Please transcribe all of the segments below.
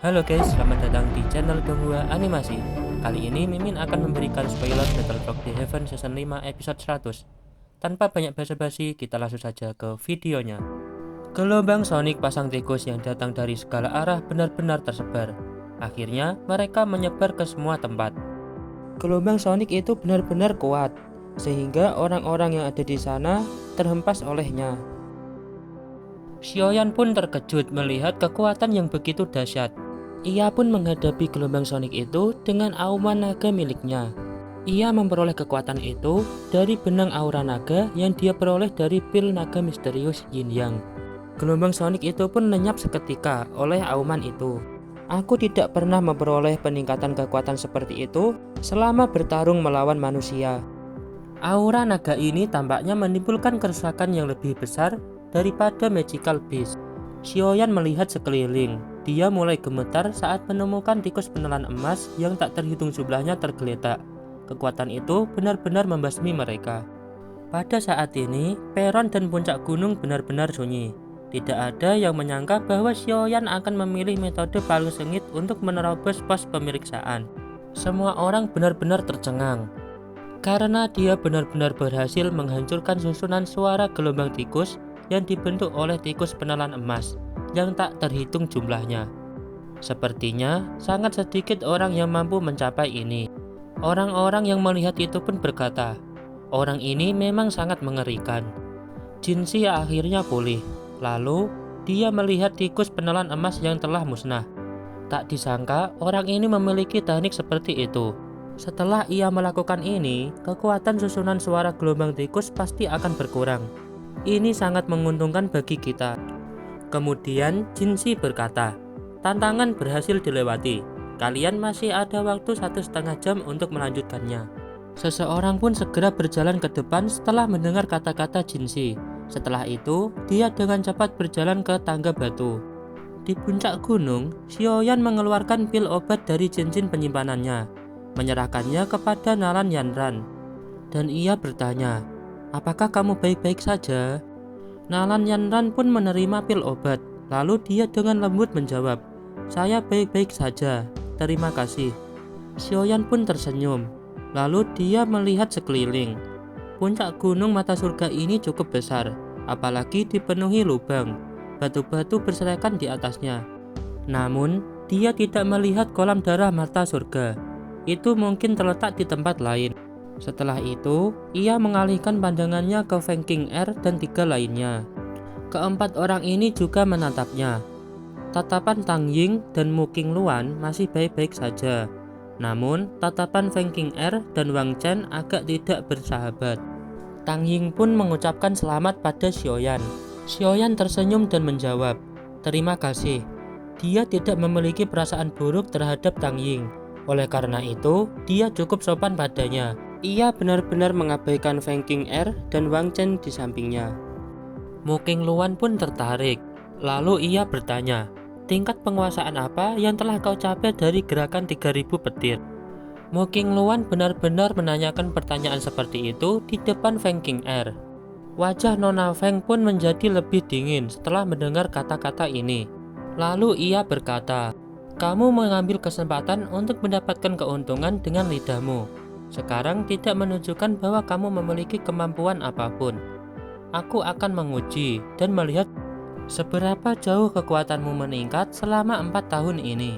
Halo guys, selamat datang di channel Donghua Animasi. Kali ini Mimin akan memberikan spoiler Battlefrog The Heaven Season 5 episode 100. Tanpa banyak basa-basi, kita langsung saja ke videonya. Gelombang Sonic pasang tikus yang datang dari segala arah benar-benar tersebar. Akhirnya, mereka menyebar ke semua tempat. Gelombang Sonic itu benar-benar kuat, sehingga orang-orang yang ada di sana terhempas olehnya. Xiaoyan pun terkejut melihat kekuatan yang begitu dahsyat. Ia pun menghadapi gelombang Sonic itu dengan auman naga miliknya. Ia memperoleh kekuatan itu dari benang aura naga yang dia peroleh dari pil naga misterius Yin Yang. Gelombang Sonic itu pun lenyap seketika oleh auman itu. Aku tidak pernah memperoleh peningkatan kekuatan seperti itu selama bertarung melawan manusia. Aura naga ini tampaknya menimbulkan kerusakan yang lebih besar daripada Magical Beast. Xiaoyan melihat sekeliling. Dia mulai gemetar saat menemukan tikus penelan emas yang tak terhitung jumlahnya tergeletak. Kekuatan itu benar-benar membasmi mereka. Pada saat ini, peron dan puncak gunung benar-benar sunyi. Tidak ada yang menyangka bahwa Xiaoyan akan memilih metode paling sengit untuk menerobos pos pemeriksaan. Semua orang benar-benar tercengang karena dia benar-benar berhasil menghancurkan susunan suara gelombang tikus yang dibentuk oleh tikus penelan emas yang tak terhitung jumlahnya. Sepertinya sangat sedikit orang yang mampu mencapai ini. Orang-orang yang melihat itu pun berkata, orang ini memang sangat mengerikan. Jinxi akhirnya pulih. Lalu dia melihat tikus penelan emas yang telah musnah. Tak disangka orang ini memiliki teknik seperti itu. Setelah ia melakukan ini, kekuatan susunan suara gelombang tikus pasti akan berkurang. Ini sangat menguntungkan bagi kita. Kemudian Jinxi berkata, tantangan berhasil dilewati. Kalian masih ada waktu 1,5 jam untuk melanjutkannya. Seseorang pun segera berjalan ke depan setelah mendengar kata-kata Jinxi. Setelah itu, dia dengan cepat berjalan ke tangga batu. Di puncak gunung, Xiaoyan mengeluarkan pil obat dari cincin penyimpanannya, menyerahkannya kepada Nalan Yanran. Dan ia bertanya, apakah kamu baik-baik saja? Nalan Yanran pun menerima pil obat. Lalu dia dengan lembut menjawab, saya baik-baik saja, terima kasih. Xiaoyan pun tersenyum. Lalu dia melihat sekeliling. Puncak gunung mata surga ini cukup besar, apalagi dipenuhi lubang. Batu-batu berserakan di atasnya. Namun, dia tidak melihat kolam darah mata surga. Itu mungkin terletak di tempat lain. Setelah itu, ia mengalihkan pandangannya ke Feng King Er dan 3 lainnya. Keempat orang ini juga menatapnya. Tatapan Tang Ying dan Mu King Luan masih baik-baik saja. Namun, tatapan Feng King Er dan Wang Chen agak tidak bersahabat. Tang Ying pun mengucapkan selamat pada Xiaoyan. Xiaoyan tersenyum dan menjawab, terima kasih. Dia tidak memiliki perasaan buruk terhadap Tang Ying. Oleh karena itu, dia cukup sopan padanya. Ia benar-benar mengabaikan Feng King Er dan Wang Chen di sampingnya. Mu King Luan pun tertarik. Lalu ia bertanya, tingkat penguasaan apa yang telah kau capai dari gerakan 3000 petir? Mu King Luan benar-benar menanyakan pertanyaan seperti itu di depan Feng King Er. Wajah Nona Feng pun menjadi lebih dingin setelah mendengar kata-kata ini. Lalu ia berkata, kamu mengambil kesempatan untuk mendapatkan keuntungan dengan lidahmu. Sekarang tidak menunjukkan bahwa kamu memiliki kemampuan apapun. Aku akan menguji dan melihat seberapa jauh kekuatanmu meningkat selama 4 tahun ini.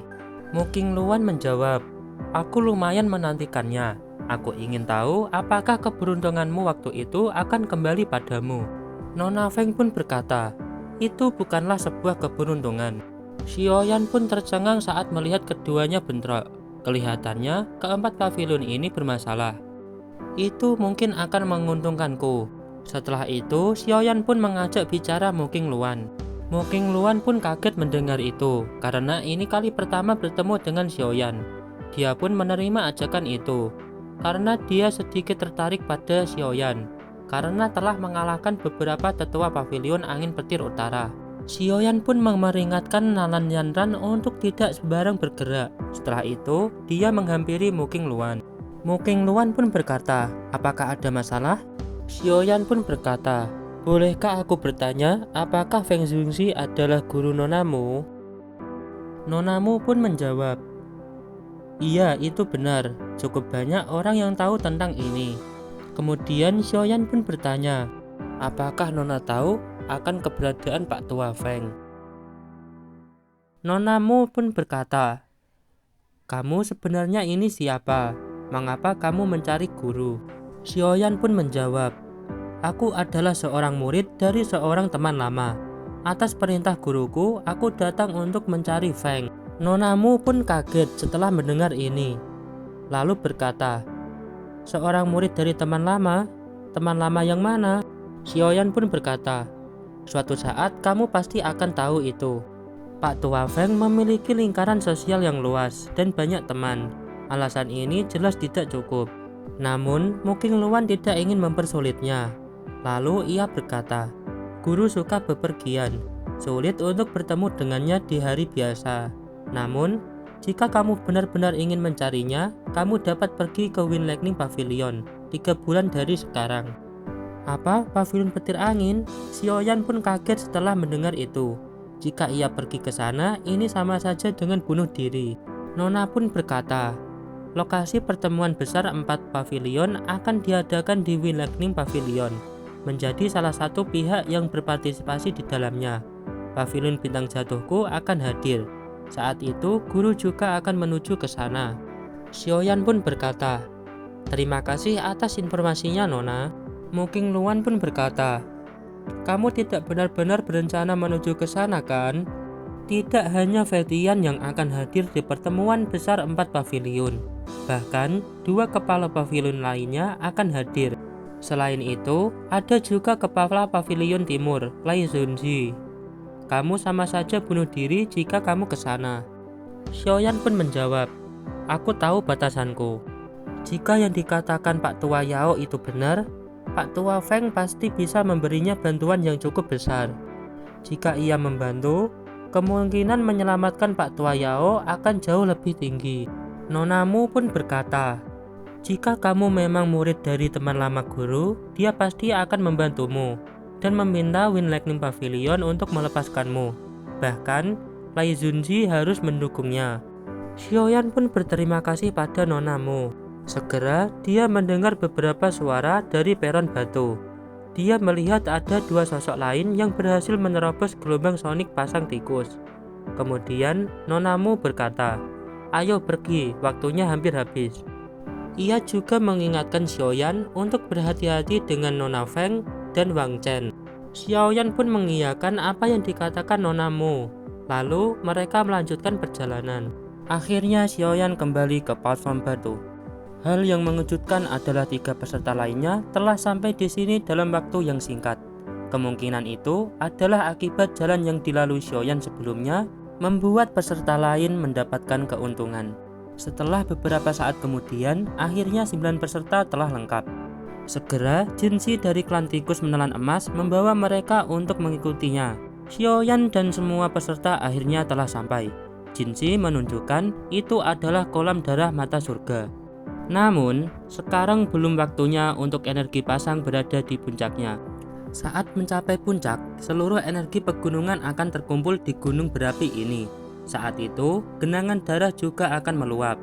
Mu King Luan menjawab, aku lumayan menantikannya. Aku ingin tahu apakah keberuntunganmu waktu itu akan kembali padamu. Nona Feng pun berkata, itu bukanlah sebuah keberuntungan. Xiaoyan pun tercengang saat melihat keduanya bentrok. Kelihatannya keempat pavilion ini bermasalah. Itu mungkin akan menguntungkanku. Setelah itu, Xiaoyan pun mengajak bicara Mu King Luan. Mu King Luan pun kaget mendengar itu, karena ini kali pertama bertemu dengan Xiaoyan. Dia pun menerima ajakan itu, karena dia sedikit tertarik pada Xiaoyan, karena telah mengalahkan beberapa tetua pavilion angin petir utara. Xiaoyan pun memperingatkan Nalan Yanran untuk tidak sembarang bergerak. Setelah itu, dia menghampiri Mu King Luan. Mu King Luan pun berkata, apakah ada masalah? Xiaoyan pun berkata, bolehkah aku bertanya, apakah Feng Zhongxi adalah guru nonamu? Nonamu pun menjawab, "Iya, itu benar. Cukup banyak orang yang tahu tentang ini." Kemudian Xiaoyan pun bertanya, "Apakah Nona tahu akan keberadaan Pak Tua Feng?" Nonamu pun berkata, "Kamu sebenarnya ini siapa? Mengapa kamu mencari guru?" Xiaoyan pun menjawab, "Aku adalah seorang murid dari seorang teman lama. Atas perintah guruku, aku datang untuk mencari Feng." Nonamu pun kaget setelah mendengar ini, lalu berkata, "Seorang murid dari teman lama? Teman lama yang mana?" Xiaoyan pun berkata, "Suatu saat kamu pasti akan tahu itu. Pak Tua Feng memiliki lingkaran sosial yang luas dan banyak teman. Alasan ini jelas tidak cukup. Namun, Muking Luan tidak ingin mempersulitnya." Lalu ia berkata, "Guru suka bepergian. Sulit untuk bertemu dengannya di hari biasa. Namun, jika kamu benar-benar ingin mencarinya, kamu dapat pergi ke Wind Lightning Pavilion 3 bulan dari sekarang." "Apa? Pavilion petir angin?" Xiaoyan pun kaget setelah mendengar itu. Jika ia pergi ke sana, ini sama saja dengan bunuh diri. Nona pun berkata, "Lokasi pertemuan besar 4 pavilion akan diadakan di Wind Lightning Pavilion, menjadi salah satu pihak yang berpartisipasi di dalamnya. Pavilion bintang jatuhku akan hadir. Saat itu, guru juga akan menuju ke sana." Xiaoyan pun berkata, "Terima kasih atas informasinya, Nona." Muking Luan pun berkata, "Kamu tidak benar-benar berencana menuju ke sana, kan? Tidak hanya Fetian yang akan hadir di pertemuan besar 4 pavilion. Bahkan, 2 kepala pavilion lainnya akan hadir. Selain itu, ada juga kepala pavilion timur, Lai Zunji. Kamu sama saja bunuh diri jika kamu ke sana." Xiaoyan pun menjawab, "Aku tahu batasanku. Jika yang dikatakan Pak Tua Yao itu benar, Pak Tua Feng pasti bisa memberinya bantuan yang cukup besar. Jika ia membantu, kemungkinan menyelamatkan Pak Tua Yao akan jauh lebih tinggi." Nonamu pun berkata, "Jika kamu memang murid dari teman lama guru, dia pasti akan membantumu dan meminta Wind Lightning Pavilion untuk melepaskanmu. Bahkan, Lai Zunji harus mendukungnya." Xiaoyan pun berterima kasih pada Nonamu. Segera, dia mendengar beberapa suara dari peron batu. Dia melihat ada 2 sosok lain yang berhasil menerobos gelombang sonik pasang tikus. Kemudian, Nonamu berkata, "Ayo pergi, waktunya hampir habis." Ia juga mengingatkan Xiaoyan untuk berhati-hati dengan Nona Feng dan Wang Chen. Xiaoyan pun mengiyakan apa yang dikatakan Nonamu. Lalu, mereka melanjutkan perjalanan. Akhirnya Xiaoyan kembali ke platform batu. Hal yang mengejutkan adalah 3 peserta lainnya telah sampai di sini dalam waktu yang singkat. Kemungkinan itu adalah akibat jalan yang dilalui Xiaoyan sebelumnya membuat peserta lain mendapatkan keuntungan. Setelah beberapa saat kemudian, akhirnya 9 peserta telah lengkap. Segera, Jinshi dari klan tikus menelan emas membawa mereka untuk mengikutinya. Xiaoyan dan semua peserta akhirnya telah sampai. Jinshi menunjukkan itu adalah kolam darah mata surga. Namun, sekarang belum waktunya untuk energi pasang berada di puncaknya. Saat mencapai puncak, seluruh energi pegunungan akan terkumpul di gunung berapi ini. Saat itu, genangan darah juga akan meluap.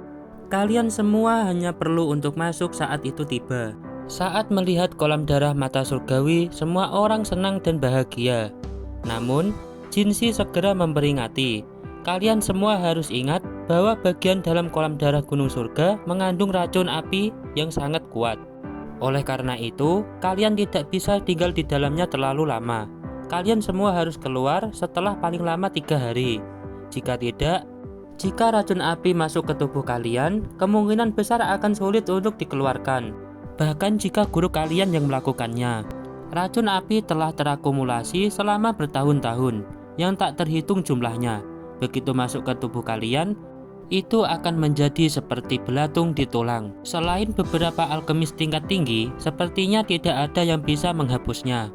Kalian semua hanya perlu untuk masuk saat itu tiba. Saat melihat kolam darah mata surgawi, semua orang senang dan bahagia. Namun, Jinshi segera memperingati, "Kalian semua harus ingat bahwa bagian dalam kolam darah gunung surga mengandung racun api yang sangat kuat. Oleh karena itu, kalian tidak bisa tinggal di dalamnya terlalu lama. Kalian semua harus keluar setelah paling lama 3 hari. Jika tidak, jika racun api masuk ke tubuh kalian, kemungkinan besar akan sulit untuk dikeluarkan. Bahkan jika guru kalian yang melakukannya. Racun api telah terakumulasi selama bertahun-tahun, yang tak terhitung jumlahnya. Begitu masuk ke tubuh kalian, itu akan menjadi seperti belatung di tulang. Selain beberapa alkemis tingkat tinggi, sepertinya tidak ada yang bisa menghapusnya."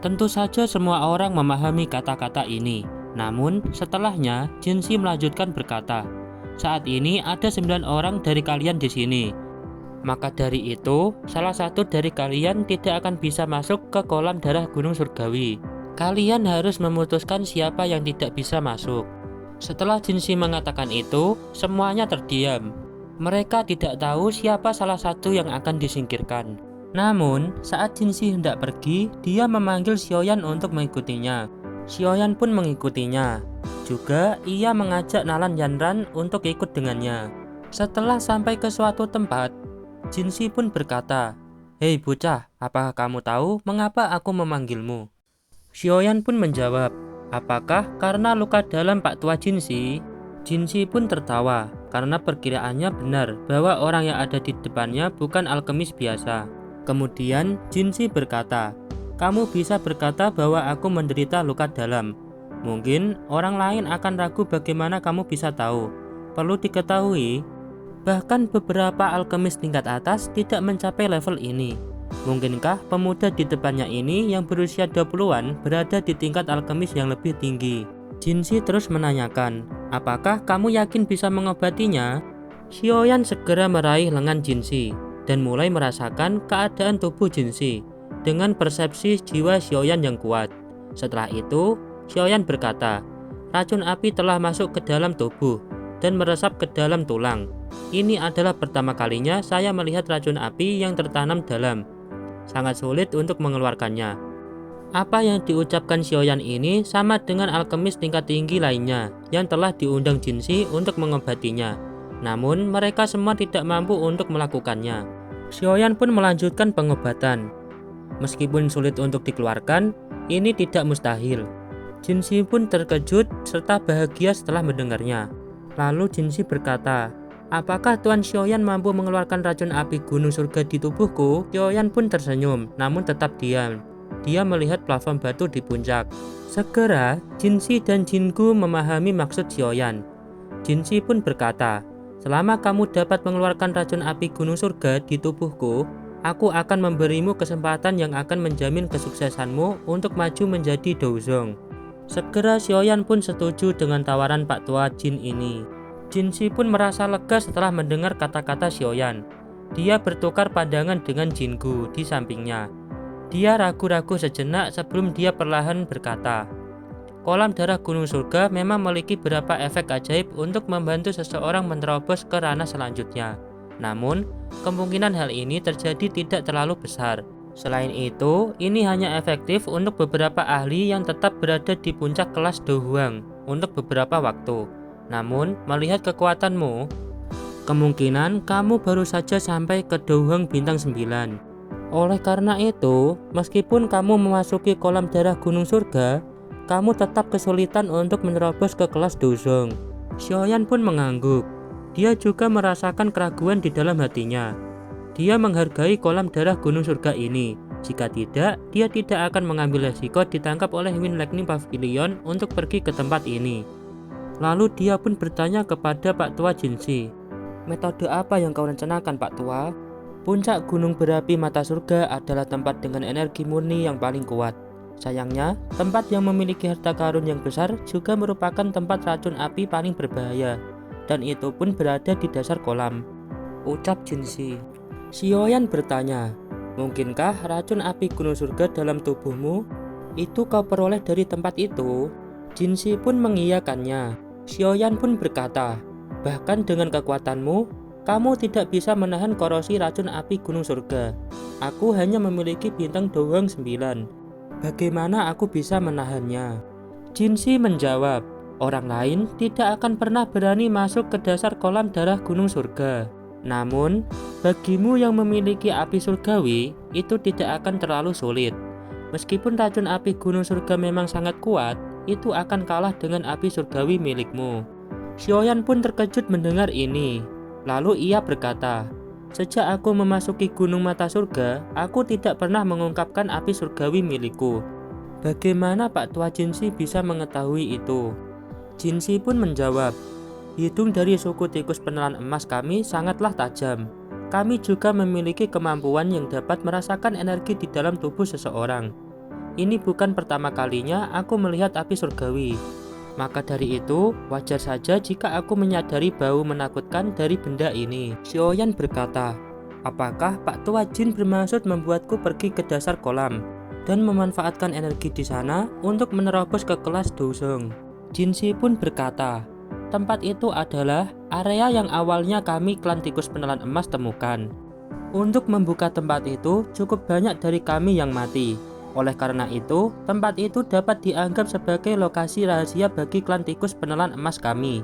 Tentu saja semua orang memahami kata-kata ini. Namun, setelahnya, Jinshi melanjutkan berkata, "Saat ini ada 9 orang dari kalian di sini. Maka dari itu, salah satu dari kalian tidak akan bisa masuk ke kolam darah gunung surgawi. Kalian harus memutuskan siapa yang tidak bisa masuk." Setelah Jinsi mengatakan itu, semuanya terdiam. Mereka tidak tahu siapa salah satu yang akan disingkirkan. Namun, saat Jinsi hendak pergi, dia memanggil Xiaoyan untuk mengikutinya. Xiaoyan pun mengikutinya. Juga, ia mengajak Nalan Yanran untuk ikut dengannya. Setelah sampai ke suatu tempat, Jinsi pun berkata, "Hei bocah, apakah kamu tahu mengapa aku memanggilmu?" Xiaoyan pun menjawab, "Apakah karena luka dalam Pak Tua Jinsi?" Jinsi pun tertawa, karena perkiraannya benar bahwa orang yang ada di depannya bukan alkemis biasa. Kemudian Jinsi berkata, "Kamu bisa berkata bahwa aku menderita luka dalam. Mungkin orang lain akan ragu bagaimana kamu bisa tahu. Perlu diketahui, bahkan beberapa alkemis tingkat atas tidak mencapai level ini. Mungkinkah pemuda di depannya ini yang berusia 20-an berada di tingkat alkemis yang lebih tinggi?" Jinsi terus menanyakan, "Apakah kamu yakin bisa mengobatinya?" Xiaoyan segera meraih lengan Jinsi dan mulai merasakan keadaan tubuh Jinsi dengan persepsi jiwa Xiaoyan yang kuat. Setelah itu, Xiaoyan berkata, "Racun api telah masuk ke dalam tubuh dan meresap ke dalam tulang. Ini adalah pertama kalinya saya melihat racun api yang tertanam dalam. Sangat sulit untuk mengeluarkannya." Apa yang diucapkan Xiaoyan ini sama dengan alkemis tingkat tinggi lainnya yang telah diundang Jinsi untuk mengobatinya. Namun mereka semua tidak mampu untuk melakukannya. Xiaoyan pun melanjutkan pengobatan. Meskipun sulit untuk dikeluarkan, ini tidak mustahil. Jinsi pun terkejut serta bahagia setelah mendengarnya. Lalu Jinsi berkata, "Apakah Tuan Xiaoyan mampu mengeluarkan racun api gunung surga di tubuhku?" Xiaoyan pun tersenyum, namun tetap diam. Dia melihat plafon batu di puncak. Segera, Jinsi dan Jinggu memahami maksud Xiaoyan. Jinsi pun berkata, "Selama kamu dapat mengeluarkan racun api gunung surga di tubuhku, aku akan memberimu kesempatan yang akan menjamin kesuksesanmu untuk maju menjadi Douzong." Segera Xiaoyan pun setuju dengan tawaran Pak Tua Jin ini. Jinsi pun merasa lega setelah mendengar kata-kata Xiaoyan. Dia bertukar pandangan dengan Jinggu di sampingnya. Dia ragu-ragu sejenak sebelum dia perlahan berkata, "Kolam darah gunung surga memang memiliki beberapa efek ajaib untuk membantu seseorang menerobos ke ranah selanjutnya. Namun, kemungkinan hal ini terjadi tidak terlalu besar. Selain itu, ini hanya efektif untuk beberapa ahli yang tetap berada di puncak kelas Dohuang untuk beberapa waktu. Namun, melihat kekuatanmu, kemungkinan kamu baru saja sampai ke Dohuang bintang 9. Oleh karena itu, meskipun kamu memasuki kolam darah gunung surga, kamu tetap kesulitan untuk menerobos ke kelas Douzong." Xiaoyan pun mengangguk. Dia juga merasakan keraguan di dalam hatinya. Dia menghargai kolam darah gunung surga ini. Jika tidak, dia tidak akan mengambil resiko ditangkap oleh Wind Lightning Pavilion untuk pergi ke tempat ini. Lalu dia pun bertanya kepada Pak Tua Jinsi, "Metode apa yang kau rencanakan, Pak Tua?" Puncak gunung berapi mata surga adalah tempat dengan energi murni yang paling kuat. Sayangnya, tempat yang memiliki harta karun yang besar juga merupakan tempat racun api paling berbahaya, dan itu pun berada di dasar kolam, ucap Jinsi. Xiaoyan bertanya, "Mungkinkah racun api gunung surga dalam tubuhmu itu kau peroleh dari tempat itu?" Jinsi pun mengiyakannya. Xiaoyan pun berkata, "Bahkan dengan kekuatanmu, kamu tidak bisa menahan korosi racun api gunung surga. Aku hanya memiliki bintang Dohuang 9. Bagaimana aku bisa menahannya?" Jinsi menjawab, "Orang lain tidak akan pernah berani masuk ke dasar kolam darah gunung surga. Namun, bagimu yang memiliki api surgawi, itu tidak akan terlalu sulit. Meskipun racun api gunung surga memang sangat kuat, itu akan kalah dengan api surgawi milikmu." Xiaoyan pun terkejut mendengar ini. Lalu ia berkata, "Sejak aku memasuki gunung mata surga, aku tidak pernah mengungkapkan api surgawi milikku. Bagaimana Pak Tua Jinsi bisa mengetahui itu?" Jinsi pun menjawab, "Hidung dari suku tikus penelan emas kami sangatlah tajam. Kami juga memiliki kemampuan yang dapat merasakan energi di dalam tubuh seseorang. Ini bukan pertama kalinya aku melihat api surgawi. Maka dari itu, wajar saja jika aku menyadari bau menakutkan dari benda ini." Xiaoyan berkata, "Apakah Pak Tua Jin bermaksud membuatku pergi ke dasar kolam dan memanfaatkan energi di sana untuk menerobos ke kelas Douzong?" Jinsi pun berkata, tempat itu adalah area yang awalnya kami klan tikus penelan emas temukan. Untuk membuka tempat itu, cukup banyak dari kami yang mati. Oleh karena itu, tempat itu dapat dianggap sebagai lokasi rahasia bagi klan tikus penelan emas kami.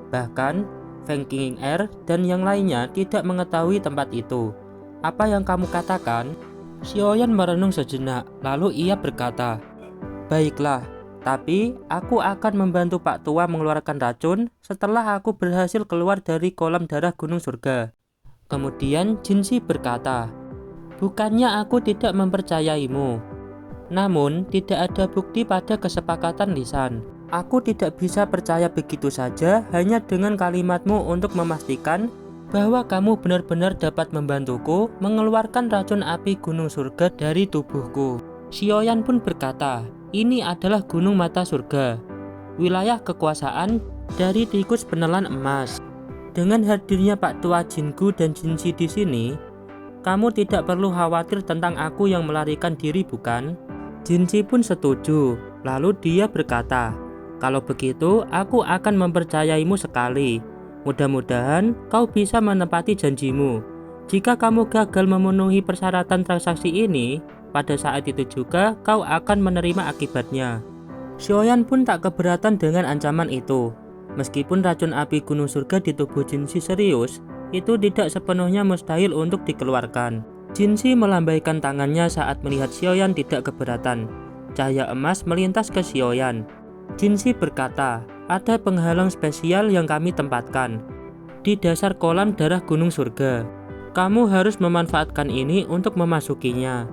Bahkan, Feng King Air dan yang lainnya tidak mengetahui tempat itu. Apa yang kamu katakan? Xiaoyan merenung sejenak, lalu ia berkata, "Baiklah, tapi aku akan membantu Pak Tua mengeluarkan racun setelah aku berhasil keluar dari kolam darah Gunung Surga." Kemudian Jinshi berkata, "Bukannya aku tidak mempercayaimu. Namun, tidak ada bukti pada kesepakatan lisan. Aku tidak bisa percaya begitu saja hanya dengan kalimatmu untuk memastikan bahwa kamu benar-benar dapat membantuku mengeluarkan racun api Gunung Surga dari tubuhku." Xiaoyan pun berkata, "Ini adalah Gunung Mata Surga, wilayah kekuasaan dari tikus penelan emas. Dengan hadirnya Pak Tua Jinku dan Jinshi di sini, kamu tidak perlu khawatir tentang aku yang melarikan diri, bukan?" Jinshi pun setuju. Lalu dia berkata, "Kalau begitu, aku akan mempercayaimu sekali. Mudah-mudahan kau bisa menepati janjimu. Jika kamu gagal memenuhi persyaratan transaksi ini, pada saat itu juga kau akan menerima akibatnya." Xiaoyan pun tak keberatan dengan ancaman itu. Meskipun racun api Gunung Surga di tubuh Jinshi serius, itu tidak sepenuhnya mustahil untuk dikeluarkan. Jinshi melambaikan tangannya saat melihat Xiaoyan tidak keberatan. Cahaya emas melintas ke Xiaoyan. Jinshi berkata, "Ada penghalang spesial yang kami tempatkan di dasar kolam darah Gunung Surga. Kamu harus memanfaatkan ini untuk memasukinya."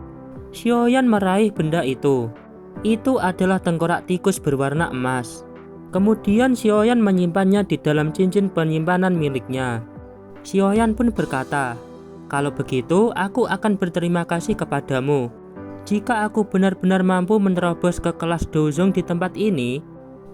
Xiaoyan meraih benda itu. Itu adalah tengkorak tikus berwarna emas. Kemudian Xiaoyan menyimpannya di dalam cincin penyimpanan miliknya. Xiaoyan pun berkata, "Kalau begitu, aku akan berterima kasih kepadamu. Jika aku benar-benar mampu menerobos ke kelas Dozong di tempat ini,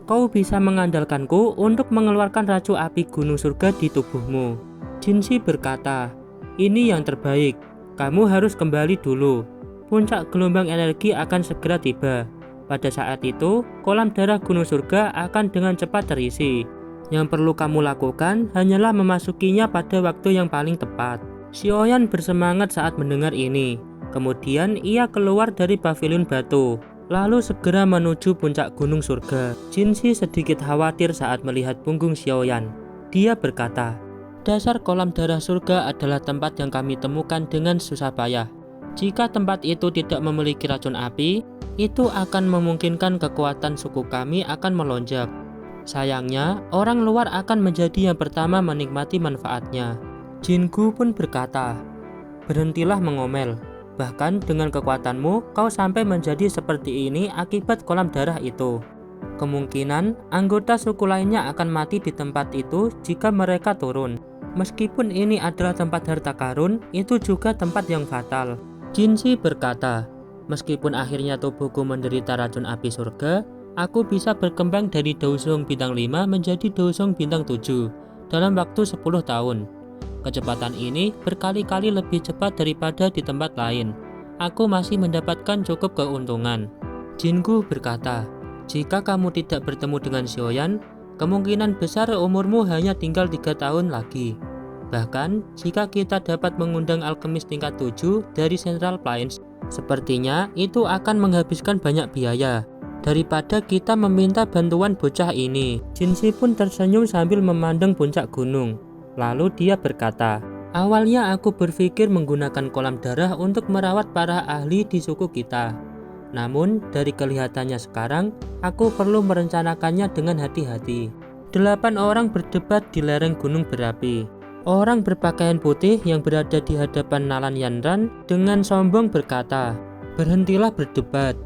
kau bisa mengandalkanku untuk mengeluarkan racun api Gunung Surga di tubuhmu." Jinshi berkata, "Ini yang terbaik. Kamu harus kembali dulu. Puncak gelombang energi akan segera tiba. Pada saat itu, kolam darah Gunung Surga akan dengan cepat terisi. Yang perlu kamu lakukan hanyalah memasukinya pada waktu yang paling tepat." Xiaoyan bersemangat saat mendengar ini. Kemudian ia keluar dari pavilion batu, lalu segera menuju puncak Gunung Surga. Jinshi sedikit khawatir saat melihat punggung Xiaoyan. Dia berkata, "Dasar kolam darah surga adalah tempat yang kami temukan dengan susah payah. Jika tempat itu tidak memiliki racun api, itu akan memungkinkan kekuatan suku kami akan melonjak. Sayangnya, orang luar akan menjadi yang pertama menikmati manfaatnya." Jinku pun berkata, "Berhentilah mengomel. Bahkan dengan kekuatanmu, kau sampai menjadi seperti ini akibat kolam darah itu. Kemungkinan anggota suku lainnya akan mati di tempat itu jika mereka turun. Meskipun ini adalah tempat harta karun, itu juga tempat yang fatal." Jinshi berkata, "Meskipun akhirnya tubuhku menderita racun api surga, aku bisa berkembang dari Dozong bintang 5 menjadi Dozong bintang 7 dalam waktu 10 tahun. Kecepatan ini berkali-kali lebih cepat daripada di tempat lain. Aku masih mendapatkan cukup keuntungan." Jinku berkata, "Jika kamu tidak bertemu dengan Xiaoyan, kemungkinan besar umurmu hanya tinggal 3 tahun lagi. Bahkan, jika kita dapat mengundang alkemis tingkat 7 dari Central Plains, sepertinya itu akan menghabiskan banyak biaya daripada kita meminta bantuan bocah ini." Jinshi pun tersenyum sambil memandang puncak gunung. Lalu dia berkata, "Awalnya aku berpikir menggunakan kolam darah untuk merawat para ahli di suku kita. Namun, dari kelihatannya sekarang, aku perlu merencanakannya dengan hati-hati." 8 orang berdebat di lereng gunung berapi. Orang berpakaian putih yang berada di hadapan Nalan Yanran dengan sombong berkata, "Berhentilah berdebat.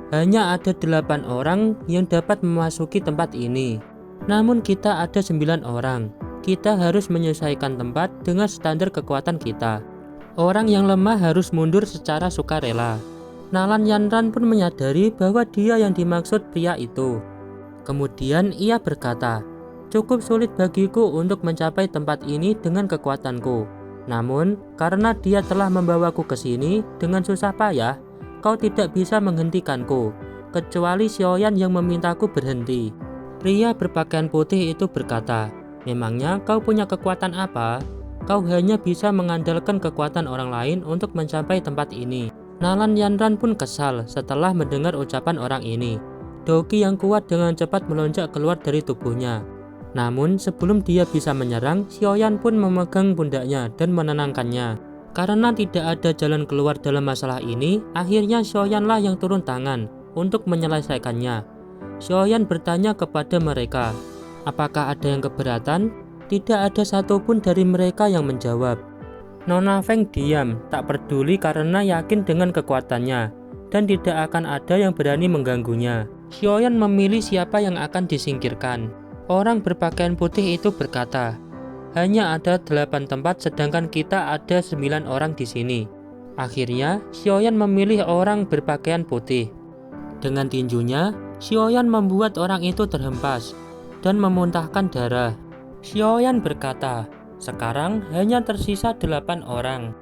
Hanya ada 8 orang yang dapat memasuki tempat ini. Namun kita ada 9 orang. Kita harus menyesuaikan tempat dengan standar kekuatan kita. Orang yang lemah harus mundur secara sukarela." Nalan Yanran pun menyadari bahwa dia yang dimaksud pria itu. Kemudian ia berkata, "Cukup sulit bagiku untuk mencapai tempat ini dengan kekuatanku. Namun, karena dia telah membawaku ke sini dengan susah payah, kau tidak bisa menghentikanku, kecuali Xiaoyan yang memintaku berhenti." Pria berpakaian putih itu berkata, "Memangnya kau punya kekuatan apa? Kau hanya bisa mengandalkan kekuatan orang lain untuk mencapai tempat ini." Nalan Yanran pun kesal setelah mendengar ucapan orang ini. Doki yang kuat dengan cepat melonjak keluar dari tubuhnya. Namun sebelum dia bisa menyerang, Xiaoyan pun memegang pundaknya dan menenangkannya. Karena tidak ada jalan keluar dalam masalah ini, akhirnya Xiaoyanlah yang turun tangan untuk menyelesaikannya. Xiaoyan bertanya kepada mereka, apakah ada yang keberatan? Tidak ada satupun dari mereka yang menjawab. Nona Feng diam, tak peduli karena yakin dengan kekuatannya, dan tidak akan ada yang berani mengganggunya. Xiaoyan memilih siapa yang akan disingkirkan. Orang berpakaian putih itu berkata, "Hanya ada 8 tempat sedangkan kita ada 9 orang di sini." Akhirnya, Xiaoyan memilih orang berpakaian putih. Dengan tinjunya, Xiaoyan membuat orang itu terhempas dan memuntahkan darah. Xiaoyan berkata, "Sekarang hanya tersisa 8 orang."